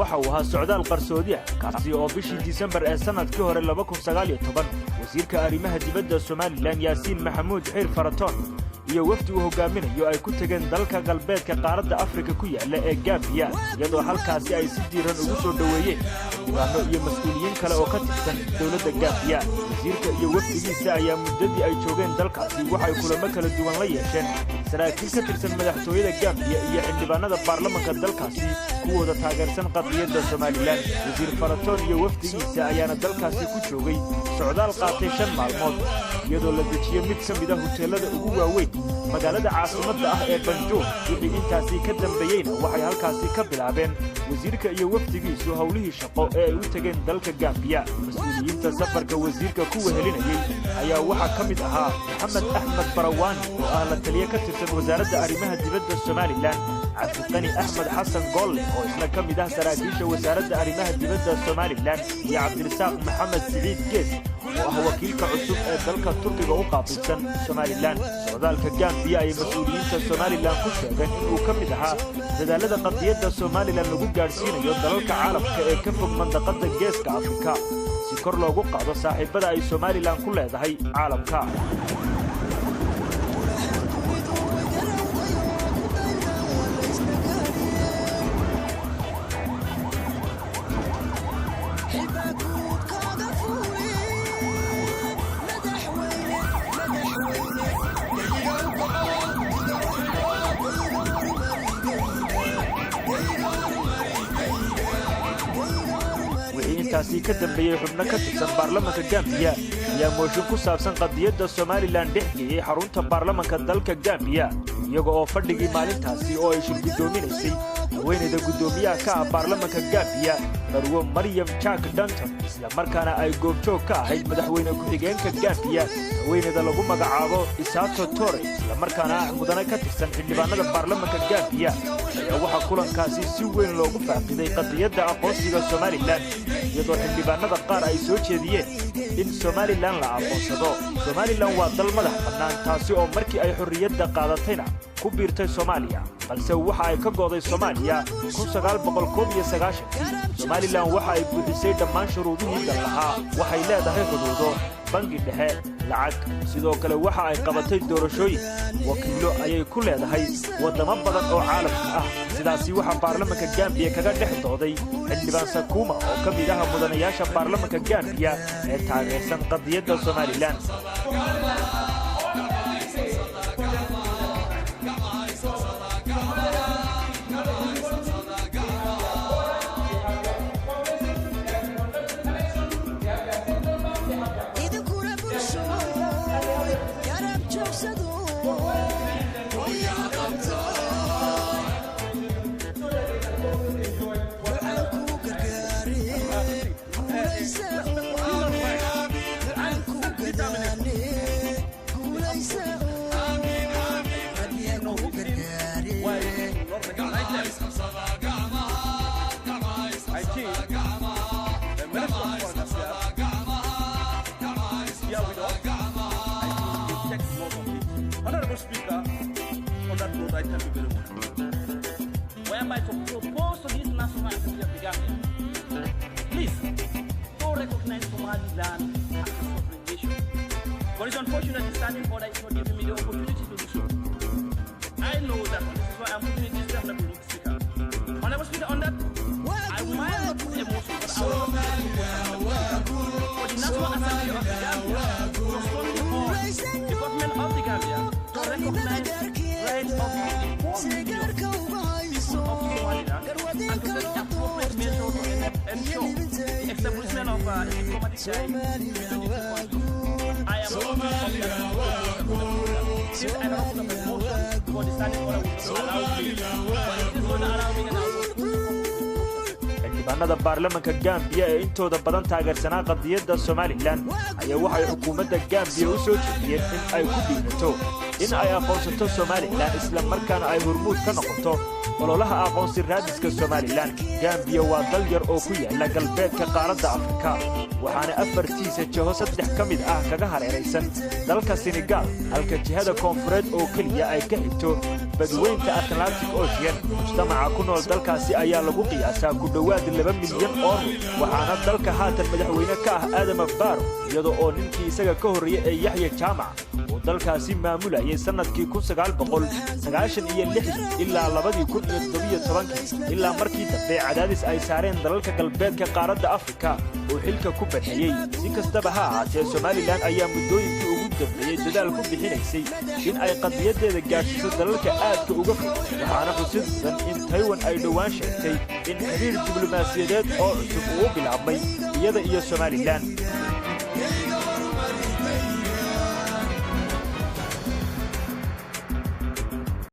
waxa uu ahaa socdaal qarsoodi ah kaasi oo bishii December ee sanadkii hore 2019 wasiirka arrimaha dibadda Somaliland Yaasiin Maxamuud Xiir Faraton iyo wafdi uu hogaaminayo ay ku tageen dalka galbeedka qaaradda Afrika ku yaala ee Ganbia iyadoo halkaasi ay si diiran ugu soo dhaweeyeen diiwaano iyo mas'uuliyiin kale oo ka tirsan dawladda Ganbia wasiirka iyo wafdigiisa ayaa muddadii ay joogeen dalkaasi waxay kulamo kala duwan la yeesheen saraakiil ka tirsan madaxtooyada Ganbia iyo xildhibaanada baarlamaanka dalkaasi kuwooda taageersan qadiyadda Somaliland wasiir Faraton iyo wafdigiisa ayaana dalkaasi ku joogay socdaal qaatay 5 maalmood iyadoo la dejiyay mid ka mid ah hoteelada ugu waaweyn magaalada caasimadda ah ee Banjul wixii intaasi ka dambeeyayna waxay halkaasi ka bilaabeen wasiirka iyo wafdigiisu hawlihii shaqo ee ay u tageen dalka Ganbia mas'uuliyiinta safarka wasiirka ku wehelinayay ayaa waxa ka mid ahaa Maxamed Axmed Barawani oo ah la taliye ka tirsan wasaaradda arrimaha dibadda Somaliland Cabdiqani Axmed Xasan Golle oo isla ka mid ah saraakiisha wasaaradda arrimaha dibadda Somaliland iyo Cabdirasaaq Maxamed Siciid Gees oo ah wakiilka cusub ee dalka Turkiga u qaabilsan Somaliland socdaalka Ganbia ay mas'uuliyiinta Somaliland ku sheegeen inuu ka mid ahaa dadaalada qadiyadda Somaliland lagu gaarsiinayo dalalka caalamka ee ka fog mandaqada geeska Afrika si kor loogu qaado saaxiibada ay Somaliland ku leedahay caalamka taasi ka dambeeyay xubno ka tirsan baarlamaanka Ganbia ayaa mooshin ku saabsan qadiyadda Somaliland dhexgeeyay xarunta baarlamaanka dalka Ganbia iyaga oo fadhigii maalintaasi oo ay shirgudoominaysay haweeneyda gudoomiyaha ka ah baarlamaanka Ganbia Marwo Maryam Jack Danton isla markaana ay goobjoog ka ahayd madaxweyne ku-xigeenka Ganbia haweeneyda lagu magacaabo Isato Toure isla markaana mudane ka tirsan xildhibaanada baarlamaanka Ganbia ayaa waxa kulankaasi si weyn loogu faaqiday qadiyadda aqoonsiga Somaliland iyadoo xildhibaanada qaar ay soo jeediyeen in Somaliland la aqoonsado Somaliland waa dal madax bannaan taasi oo markii ay xorriyadda qaadatayna ku biirtay Soomaaliya balse waxa ay ka go'day Soomaaliya 1991 Somaliland waxa ay buuxisay dhammaan shuruudihii dalka waxay leedahay xuduudo bangi dhexe lacag sidoo kale waxa ay qabatay doorashooyin wakiilo ayay ku leedahay wadamo badan oo caalamka ah sidaasi waxa baarlamaanka Ganbia kaga dhex dooday xildhibaan Sakuma oo ka mid ah mudanayaasha baarlamaanka Ganbia ee taageersan qadiyadda Somaliland Speaker, on that note, I thank you very much. Whereby to propose to this National Assembly of the Gambia, please, to recognize Somaliland as a sovereign nation. But it's unfortunate the standing order is not giving me the opportunity to do so. I know that this is why I'm putting in this draft of the Speaker. Honorable Speaker, on that, I might not put a motion, but I will not for the National Assembly of the Gambia to strongly urge the government of the Gambia to recognize rights of the people of Somaliland and to take appropriate measures to ensure the establishment of a diplomatic dialogue between the two countries. I am not of the since I don't put up a motion for the standing order will allow me, but it is going to allow me now. xildhibaanada baarlamaanka Ganbia ee intooda badan taageersanaa qadiyadda Somaliland ayaa waxay xukuumadda Ganbia u soo jeediyeen in ay ku dhiirato in ay aqoonsato Somaliland isla markaana ay hormuud ka noqoto ololaha aqoonsi raadiska Somaliland Ganbia waa dal yar oo ku yaala galbeedka qaaradda Afrika waxaana afartiisa jiho saddex ka mid ah kaga hareeraysan dalka Senegal halka jihada koonfureed oo kaliya ay ka xigto badweynta Atlantic Ocean mujtamaca ku nool dalkaasi ayaa lagu qiyaasaa ku dhawaad 2 milyan oo ruux waxaana dalka haatan madaxweyne ka ah Adama Barrow iyadoo oo ninkii isaga ka horreeyay ee Yahya Jaamac oo dalkaasi maamulayay sanadkii 1996 ilaa 2017 ilaa markii dambe cadaadis ay saareen dalalka galbeedka qaaradda Afrika oo xilka ku badhiyay si kastaba ha ahaatee Somaliland ayaa muddooyinkii ugu dambeeyay dadaal ku bixinaysay in ay qadiyadeeda gaarsiiso dalalka aadka uga fog waxaana xusid in Taiwan ay dhawaan sheegtay in xiriir diblomaasiyadeed oo cusub uu bilaabmay iyada iyo Somaliland